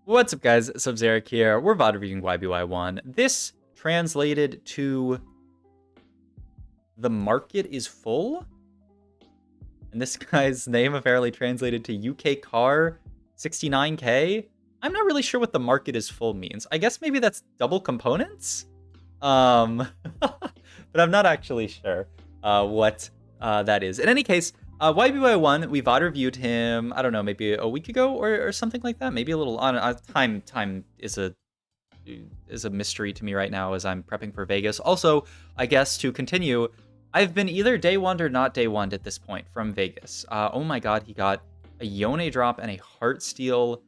What's up, guys? Sub-Zeric here. We're VOD reviewing YBY1. This translated to the market is full. And this guy's name apparently translated to UK car 69K. I'm not really sure what the market is full means. I guess maybe that's double components? But I'm not actually sure what that is. In any case, YBY1, we VOD reviewed him, I don't know, maybe a week ago or something like that. Maybe a little on time is a mystery to me right now as I'm prepping for Vegas. Also, I guess to continue, I've been either day one or not day one at this point from Vegas. Oh my god, he got a Yone drop and a heartsteel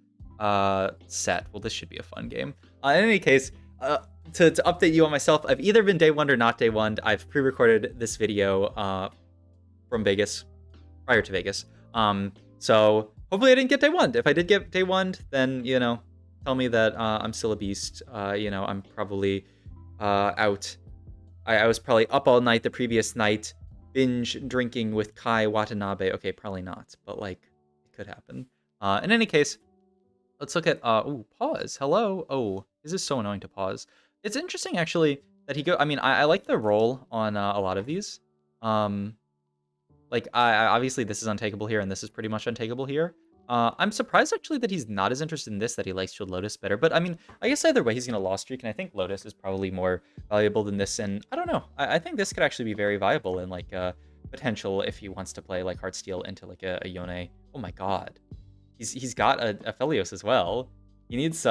set. Well, this should be a fun game. In any case, to update you on myself, I've either been day one or not day one. I've pre-recorded this video from Vegas, prior to Vegas. So hopefully I didn't get day one. If I did get day one, then, you know, tell me that I'm still a beast. You know, I'm probably out. I was probably up all night the previous night, binge drinking with Kai Watanabe. Okay, probably not, but like, it could happen. In any case, let's look at, ooh, pause, hello. Oh, this is so annoying to pause. It's interesting, actually, that he I mean, I like the roll on a lot of these. Like, obviously this is untakeable here, and this is pretty much untakeable here. I'm surprised, actually, that he's not as interested in this, that he likes Shield Lotus better. But, I mean, I guess either way, he's going to Lost Streak, and I think Lotus is probably more valuable than this. And I don't know. I think this could actually be very viable and, like, potential if he wants to play, like, Heartsteel into, like, a Yone. Oh, my God. He's got a Phelios as well. He needs,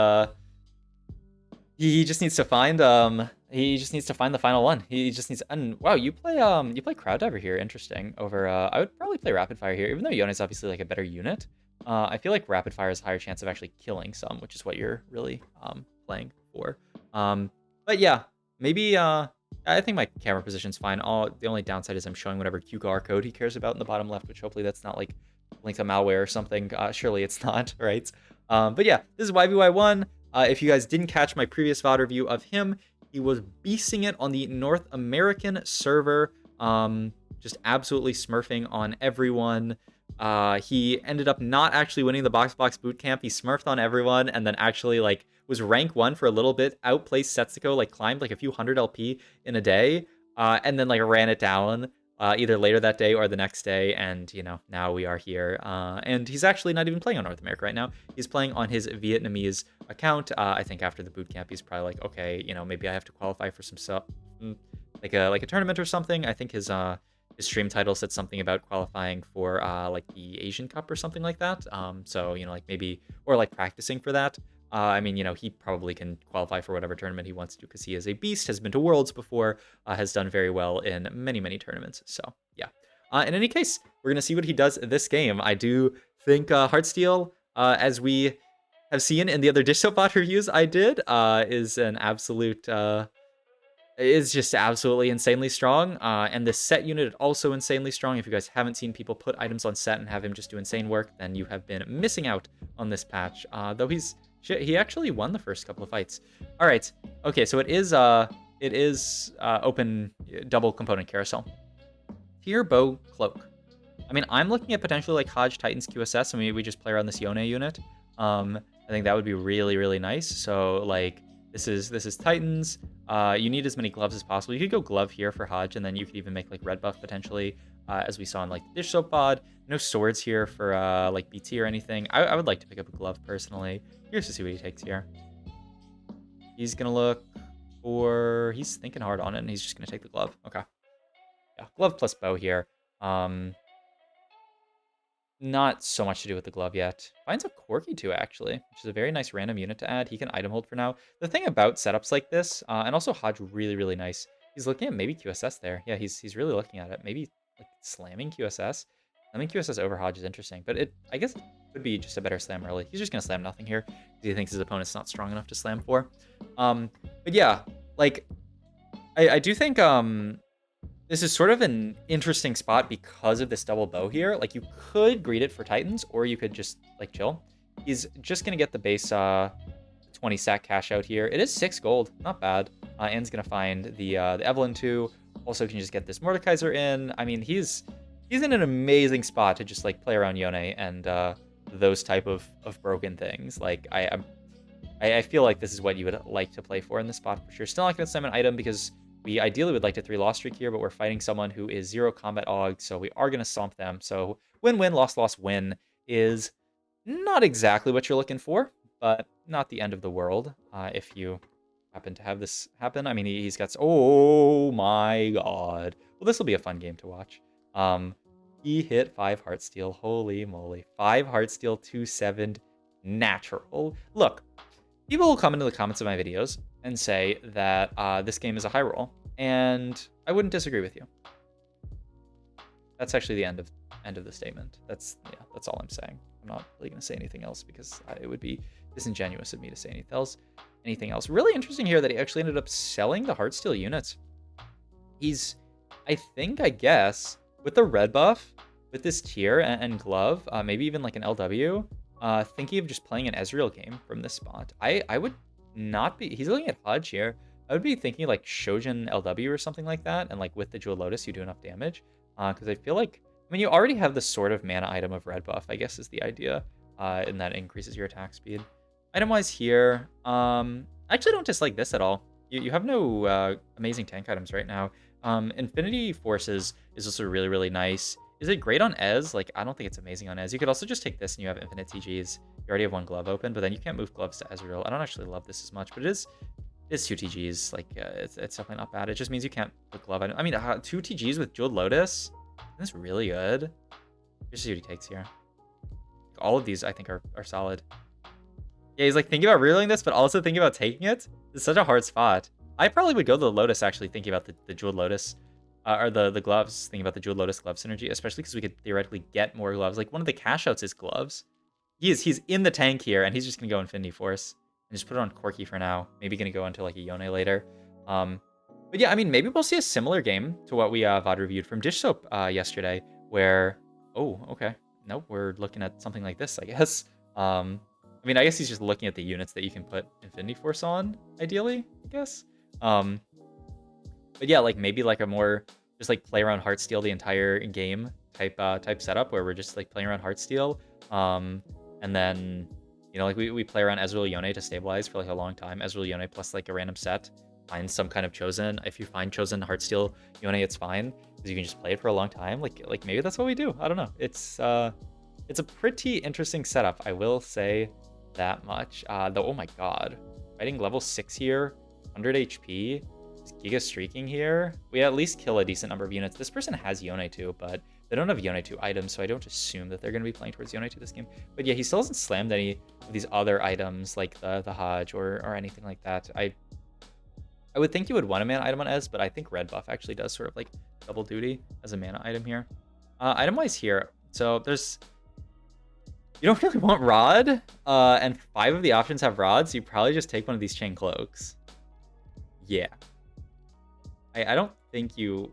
he just needs to find, he just needs to find the final one. He just needs, and wow, you play Crowd Diver here. Interesting. Over, I would probably play Rapid Fire here, even though Yone is obviously, like, a better unit. I feel like Rapid Fire has a higher chance of actually killing some, which is what you're really playing for. But yeah, maybe I think my camera position's fine. The only downside is I'm showing whatever QR code he cares about in the bottom left, which hopefully that's not like linked to malware or something. Surely it's not, right? But yeah, this is YBY1. If you guys didn't catch my previous VOD review of him, he was beasting it on the North American server, just absolutely smurfing on everyone. He ended up not actually winning the box boot camp. He smurfed on everyone and then actually like was rank 1 for a little bit, outplaced Setsuko, like climbed like a few hundred LP in a day, and then like ran it down either later that day or the next day. And, you know, now we are here. And he's actually not even playing on North America right now. He's playing on his Vietnamese account. I think after the boot camp, he's probably like, okay, you know, maybe I have to qualify for some stuff, like a tournament or something. I think his stream title said something about qualifying for like the Asian Cup or something like that. So, you know, like maybe, or like practicing for that. I mean, you know, he probably can qualify for whatever tournament he wants to because he is a beast, has been to Worlds before, has done very well in many, many tournaments. So, yeah. In any case, we're going to see what he does this game. I do think Heartsteel, as we have seen in the other Dish Soap bot reviews I did, is an absolute... is just absolutely insanely strong, and the set unit is also insanely strong. If you guys haven't seen people put items on set and have him just do insane work, then you have been missing out on this patch. Though he actually won the first couple of fights. All right, okay, so it is open double component carousel. Tier bow cloak. I mean, I'm looking at potentially like Hodge Titans QSS, and maybe we just play around this Yone unit. I think that would be really, really nice. So like this is Titans. You need as many gloves as possible. You could go glove here for Hodge, and then you could even make like red buff potentially, as we saw in like the Dish Soap pod. No swords here for like BT or anything. I would like to pick up a glove personally. Here's to see what he takes here. He's gonna look for, he's thinking hard on it, and he's just gonna take the glove. Okay. Yeah, glove plus bow here. Not so much to do with the glove yet. Finds a Corky too, actually, which is a very nice random unit to add. He can item hold for now. The thing about setups like this, and also Hodge, really, really nice. He's looking at maybe QSS there. Yeah, he's really looking at it. Maybe like slamming QSS. I think QSS over Hodge is interesting, but I guess it could be just a better slam early. He's just gonna slam nothing here because he thinks his opponent's not strong enough to slam for. But yeah, like I do think this is sort of an interesting spot because of this double bow here. Like, you could greed it for Titans, or you could just, like, chill. He's just going to get the base 20 sack cash out here. It is 6 gold. Not bad. And's going to find the Evelyn too. Also can just get this Mordekaiser in. I mean, he's in an amazing spot to just, like, play around Yone and those type of broken things. Like, I feel like this is what you would like to play for in this spot for sure. Still not going to summon an item because we ideally would like to 3-loss streak here, but we're fighting someone who is 0 combat og, so we are going to stomp them. So win-win, loss-loss win is not exactly what you're looking for, but not the end of the world if you happen to have this happen. I mean, he's got... Oh my god. Well, this will be a fun game to watch. He hit 5 heartsteel. Holy moly. 5 heartsteel, 2/7 natural. Look, people will come into the comments of my videos and say that this game is a high roll, and I wouldn't disagree with you. That's actually the end of the statement. That's all I'm saying. I'm not really going to say anything else because it would be disingenuous of me to say anything else. Really interesting here that he actually ended up selling the heartsteel units. He's, I guess, with the red buff, with this tier and glove, maybe even like an LW, thinking of just playing an Ezreal game from this spot. I would not be... He's looking at Hodge here. I would be thinking like Shojin LW or something like that, and like with the Jewel Lotus, you do enough damage. Because I feel like... I mean, you already have the sort of mana item of red buff, I guess is the idea, and that increases your attack speed. Item-wise here, I actually don't dislike this at all. You have no amazing tank items right now. Infinity Forces is also really, really nice. Is it great on Ez? Like, I don't think it's amazing on Ez. You could also just take this and you have infinite TGs. You already have 1 glove open, but then you can't move gloves to Ezreal. I don't actually love this as much, but it is 2 TGs. Like, it's definitely not bad. It just means you can't put glove on. I mean, 2 TGs with Jeweled Lotus? That's really good. Here's see what he takes here. All of these, I think, are solid. Yeah, he's like thinking about rerolling this, but also thinking about taking it. It's such a hard spot. I probably would go to the Lotus, actually, thinking about the Jeweled Lotus. Or the gloves, thinking about the Jeweled Lotus glove synergy, especially because we could theoretically get more gloves. Like, one of the cash outs is gloves. He's in the tank here, and he's just going to go Infinity Force. And just put it on Corki for now. Maybe going to go into, like, a Yone later. But yeah, I mean, maybe we'll see a similar game to what we VOD reviewed from Dish Soap yesterday, where... Oh, okay. Nope, we're looking at something like this, I guess. I mean, I guess he's just looking at the units that you can put Infinity Force on, ideally, I guess. But yeah, like maybe like a more just like play around heartsteel the entire game type setup where we're just like playing around heartsteel. And then, you know, like we play around Ezreal Yone to stabilize for like a long time. Ezreal Yone plus like a random set. Find some kind of chosen. If you find chosen heartsteel Yone, it's fine because you can just play it for a long time. Like maybe that's what we do. I don't know. It's a pretty interesting setup. I will say that much. Though, oh my god, fighting level 6 here, 100 HP. Giga streaking here. We at least kill a decent number of units. This person has Yone too, but they don't have Yone 2 items, so I don't assume that they're going to be playing towards Yone 2 this game. But yeah, he still hasn't slammed any of these other items like the Hodge or anything like that. I would think you would want a mana item on Ez, but I think red buff actually does sort of like double duty as a mana item here. Item-wise here, so there's... You don't really want Rod, and 5 of the options have rods, so you probably just take one of these Chain Cloaks. Yeah. I don't think you...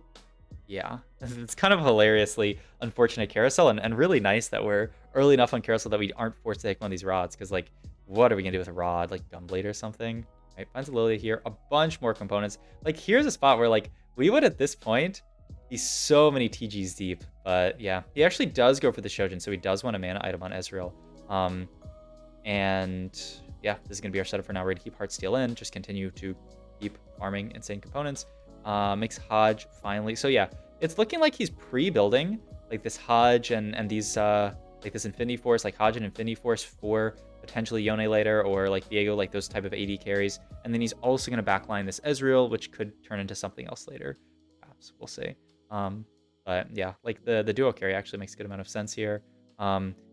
Yeah. It's kind of hilariously unfortunate carousel, and really nice that we're early enough on carousel that we aren't forced to take one of these rods, because, like, what are we going to do with a rod? Like, Gunblade or something? Right, finds a Lily here. A bunch more components. Like, here's a spot where, like, we would, at this point, be so many TGs deep. But, yeah. He actually does go for the Shojin, so he does want a mana item on Ezreal. And, yeah, this is going to be our setup for now. We're going to keep Heartsteel in, just continue to keep farming insane components. Makes Hodge finally. So yeah, it's looking like he's pre-building like this Hodge and these like this Infinity Force, like Hodge and Infinity Force for potentially Yone later, or like Viego, like those type of AD carries. And then he's also going to backline this Ezreal, which could turn into something else later. Perhaps we'll see. But yeah, like the duo carry actually makes a good amount of sense here.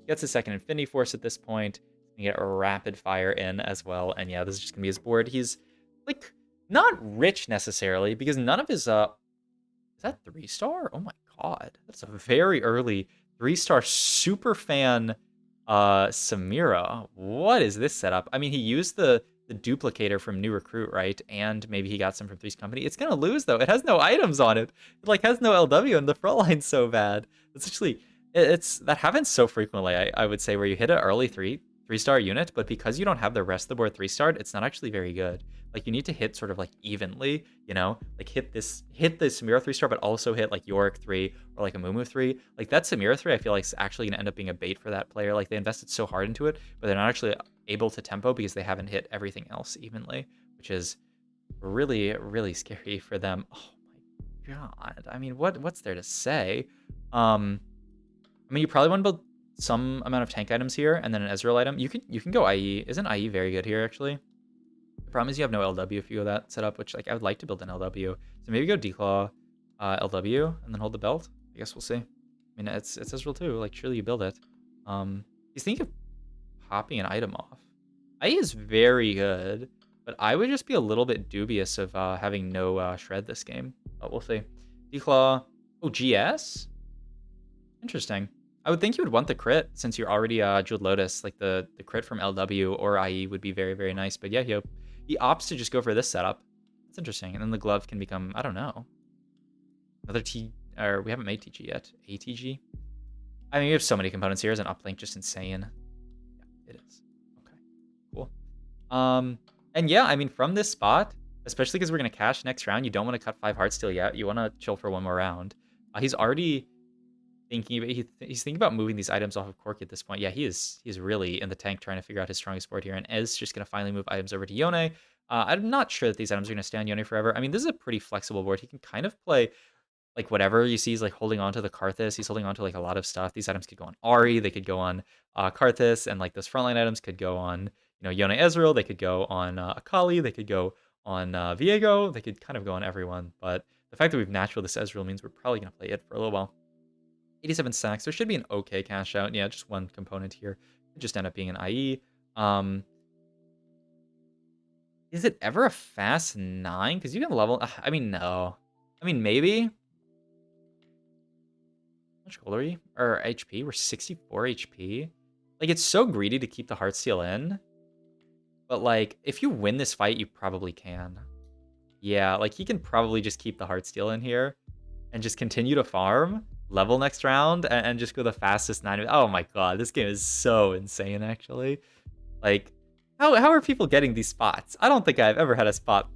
Gets a second Infinity Force at this point. Gonna get a rapid fire in as well. And yeah, this is just gonna be his board. He's like not rich necessarily, because none of his is that 3-star? Oh my god, that's a very early 3-star super fan Samira. What is this setup? I mean, he used the duplicator from New Recruit, right? And maybe he got some from Three's Company. It's gonna lose though. It has no items on it. It like has no LW, and the front line's so bad. It's actually that happens so frequently. I would say, where you hit an early 3-star unit, but because you don't have the rest of the board 3-starred, it's not actually very good. Like, you need to hit sort of like evenly, you know, like hit the Samira 3-star, but also hit like Yorick 3 or like a Mumu 3. Like that Samira 3, I feel like is actually gonna end up being a bait for that player. Like, they invested so hard into it, but they're not actually able to tempo because they haven't hit everything else evenly, which is really, really scary for them. Oh my god. I mean, what's there to say? I mean, you probably want to build some amount of tank items here, and then an Ezreal item. You can go IE. Isn't IE very good here, actually? The problem is you have no LW if you go that setup, which, like, I would like to build an LW. So maybe go Declaw, LW, and then hold the belt. I guess we'll see. I mean, it's Ezreal too. Like, surely you build it. He's thinking of popping an item off. IE is very good, but I would just be a little bit dubious of having no shred this game. But we'll see. Declaw. Oh, GS? Interesting. I would think you would want the crit since you're already Jeweled Lotus. Like the crit from LW or IE would be very, very nice. But yeah, he opts to just go for this setup. That's interesting. And then the glove can become, I don't know, another T, or we haven't made TG yet. ATG? I mean, we have so many components here. Is an uplink just insane? Yeah, it is. Okay, cool. And yeah, I mean, from this spot, especially because we're going to cash next round, you don't want to cut 5 heartsteel yet. You want to chill for one more round. He's already thinking about, he's thinking about moving these items off of Corki at this point. Yeah, he's really in the tank trying to figure out his strongest board here, and Ez just going to finally move items over to Yone. I'm not sure that these items are going to stay on Yone forever. I mean, this is a pretty flexible board. He can kind of play like whatever you see. He's like holding on to the Karthus. He's holding on to like a lot of stuff. These items could go on Ari. They could go on Karthus, and like those frontline items could go on, Yone Ezreal. They could go on Akali. They could go on Viego. They could kind of go on everyone. But the fact that we've natural this Ezreal means we're probably going to play it for a little while. 87 stacks. There should be an okay cash out. Yeah, just one component here. It just end up being an IE. Is it ever a fast 9? Because you can level... I mean, no. I mean, maybe. How much gold are we? Or HP? We're 64 HP. Like, it's so greedy to keep the heartsteel in. But, like, if you win this fight, you probably can. Yeah, like, he can probably just keep the heartsteel in here. And just continue to farm. Level next round. And just go the fastest 9. Oh my god, this game is so insane, actually. Like... How are people getting these spots? I don't think I've ever had a spot.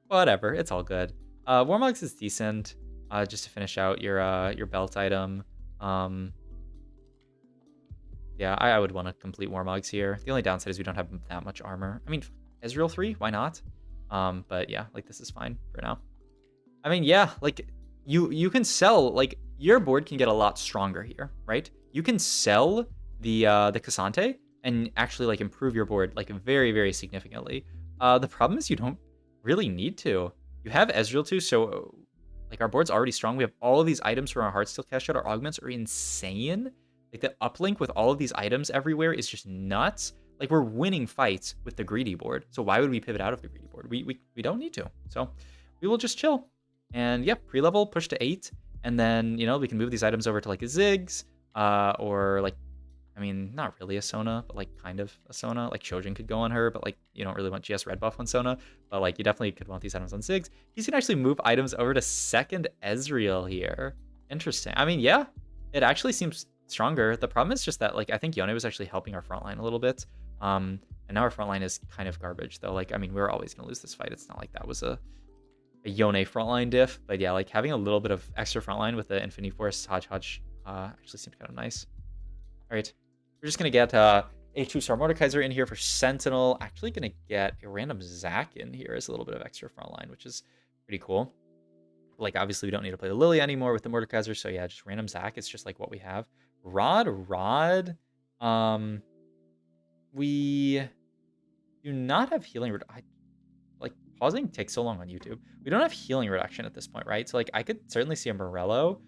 Whatever. It's all good. Warmogs is decent. Just to finish out your belt item. Yeah, I would want to complete Warmogs here. The only downside is we don't have that much armor. I mean, Ezreal 3, why not? But yeah, like this is fine for now. I mean, yeah, like you can sell, like your board can get a lot stronger here, right? You can sell the Cassante and actually like improve your board like very, very significantly. The problem is you don't really need to. You have Ezreal too, so like our board's already strong. We have all of these items from our heartsteel cash out. Our augments are insane. Like the uplink with all of these items everywhere is just nuts. Like we're winning fights with the greedy board. So why would we pivot out of the greedy board? We don't need to. So we will just chill. And yeah, pre-level, push to 8. And then, we can move these items over to like a Ziggs, or like, I mean, not really a Sona, but like kind of a Sona. Like Shojin could go on her, but like you don't really want GS red buff on Sona. But like you definitely could want these items on Ziggs. He's gonna actually move items over to second Ezreal here. Interesting. I mean, yeah, it actually seems stronger. The problem is just that like I think Yone was actually helping our front line a little bit. And now our front line is kind of garbage though. Like, I mean, we're always gonna lose this fight. It's not like that was a Yone frontline diff. But yeah, like having a little bit of extra frontline with the Infinity Force Hodge actually seemed kind of nice. All right. We're just going to get a 2-star Mordekaiser in here for Sentinel. Actually going to get a random Zac in here as a little bit of extra frontline, which is pretty cool. Like, obviously, we don't need to play the Lily anymore with the Mordekaiser. So, yeah, just random Zac. It's just like what we have. Rod. We do not have healing. Like, pausing takes so long on YouTube. We don't have healing reduction at this point, right? So, like, I could certainly see a Morello.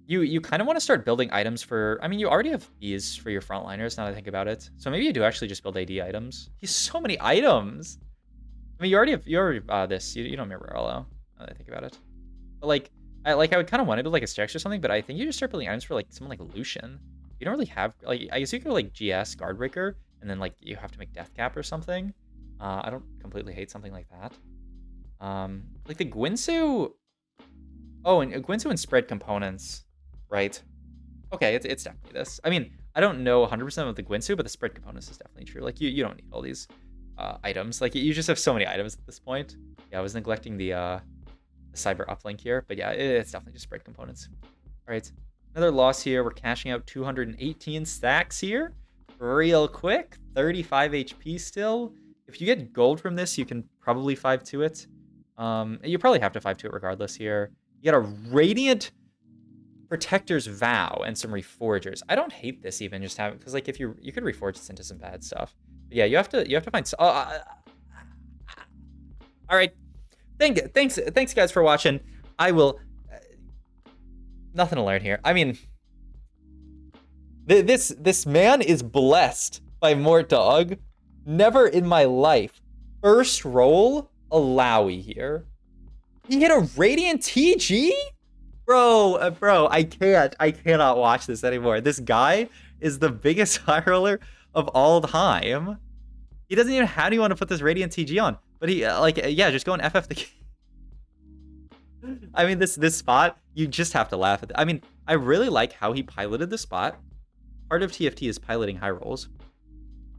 You kind of want to start building items for... I mean, you already have these for your frontliners, now that I think about it. So maybe you do actually just build AD items. He's so many items! I mean, you already have this. You don't remember Morello, now that I think about it. But, like, I would kind of want to build, like, a Stax or something, but I think you just start building items for, like, someone like Lucian. You don't really have... Like, I guess you could go, like, GS, Guardbreaker, and then, like, you have to make Death Cap or something. I don't completely hate something like that. Like, the Gwynsu... Oh, and Gwynsu and spread components... Right. Okay, it's definitely this. I mean, I don't know 100% of the Gwynsu, but the spread components is definitely true. Like, you don't need all these items. Like, you just have so many items at this point. Yeah, I was neglecting the cyber uplink here. But yeah, it's definitely just spread components. All right, another loss here. We're cashing out 218 stacks here. real quick. 35 HP still. If you get gold from this, you can probably 5-2 it. You probably have to 5-2 it regardless here. You get a Radiant Protector's Vow and some Reforgers. I don't hate this even, just have, because like if you could reforge this into some bad stuff. But yeah, you have to find. All right, thanks guys for watching. I will. Nothing to learn here. I mean, this man is blessed by Mort Dog. Never in my life. First roll, a Lowy here. He hit a Radiant TG? Bro, I cannot watch this anymore. This guy is the biggest high roller of all time. He doesn't even have anyone to put this Radiant TG on. But he, yeah, just go and FF the game. I mean, this spot, you just have to laugh at it. I mean, I really like how he piloted the spot. Part of TFT is piloting high rolls,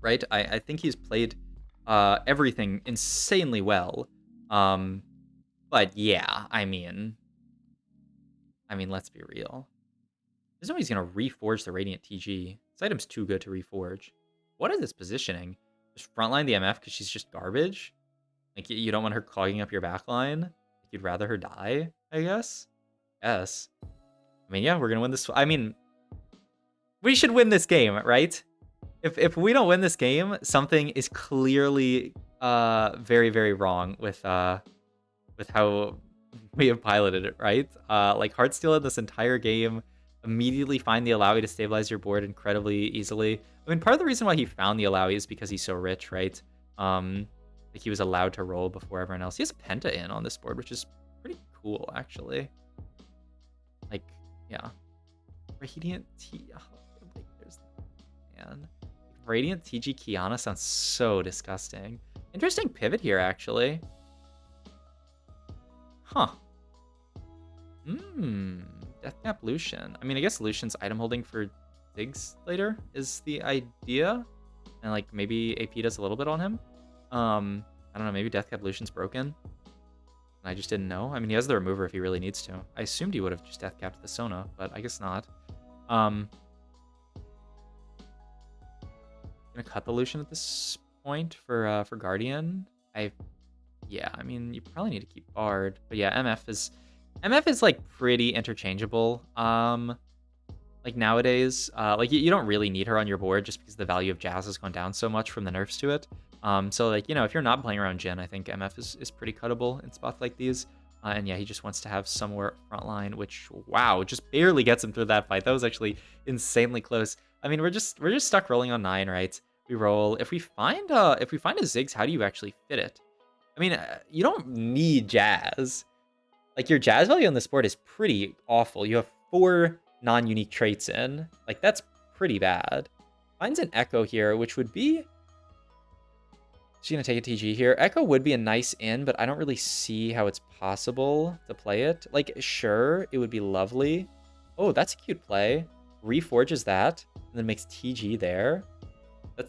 right? I think he's played everything insanely well. But yeah, I mean, let's be real. There's no way he's going to reforge the Radiant TG. This item's too good to reforge. What is this positioning? Just frontline the MF because she's just garbage? Like, you don't want her clogging up your backline? You'd rather her die, I guess? Yes. I mean, yeah, we're going to win this. I mean, we should win this game, right? If we don't win this game, something is clearly very, very wrong with how we have piloted it, right? Like, heartsteel in this entire game, immediately find the Alawi to stabilize your board incredibly easily. I mean, part of the reason why he found the Alawi is because he's so rich, right? Like, he was allowed to roll before everyone else. He has Penta in on this board, which is pretty cool, actually. Like, yeah. Radiant T... Oh, there's... Man. Radiant TG Kiana sounds so disgusting. Interesting pivot here, actually. Huh. Deathcap Lucian. I mean, I guess Lucian's item holding for Ziggs later is the idea. And, like, maybe AP does a little bit on him. I don't know, maybe Deathcap Lucian's broken. And I just didn't know. I mean, he has the remover if he really needs to. I assumed he would have just Deathcapped the Sona, but I guess not. Gonna cut the Lucian at this point for Guardian. Yeah, I mean, you probably need to keep Bard. But yeah, MF is like pretty interchangeable. Like nowadays, like you don't really need her on your board just because the value of Jazz has gone down so much from the nerfs to it. So like, you know, if you're not playing around Jhin, I think MF is pretty cuttable in spots like these. And yeah, he just wants to have somewhere frontline, which, wow, just barely gets him through that fight. That was actually insanely close. I mean, we're just stuck rolling on 9, right? We roll. If we find a Ziggs, how do you actually fit it? I mean, you don't need Jazz. Like, your Jazz value on this board is pretty awful. You have 4 non-unique traits in. Like, that's pretty bad. Finds an Echo here, which would be... She's going to take a TG here. Echo would be a nice in, but I don't really see how it's possible to play it. Like, sure, it would be lovely. Oh, that's a cute play. Reforges that, and then makes TG there.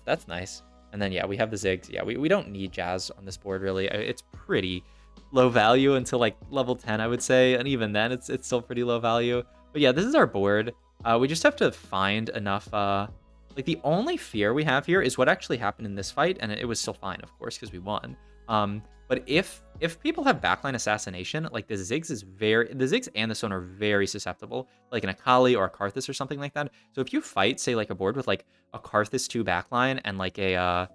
That's nice. And then, yeah, we have the Ziggs. Yeah, we don't need Jazz on this board, really. It's pretty low value until, like, level 10, I would say. And even then, it's still pretty low value. But yeah, this is our board. We just have to find enough... Like, the only fear we have here is what actually happened in this fight, and it was still fine, of course, because we won. But if people have backline assassination, like, the Ziggs and the Sona are very susceptible, like an Akali or a Karthus or something like that. So if you fight, say, like, a board with, like, a Karthus 2 backline and, like, a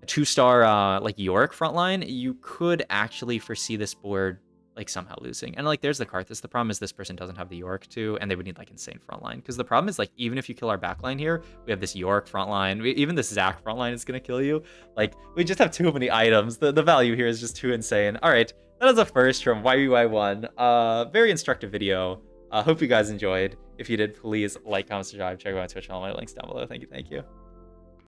2-star, like, Yorick frontline, you could actually foresee this board, like, somehow losing. And, like, there's the Karthus. The problem is this person doesn't have the Yorick too, and they would need, like, insane frontline. Because the problem is, like, even if you kill our backline here, we have this Yorick frontline. Even this Zac frontline is going to kill you. Like, we just have too many items. The value here is just too insane. All right, that is a first from YBY1. Very instructive video. Hope you guys enjoyed. If you did, please like, comment, subscribe, check out my Twitch, and all my links down below. Thank you.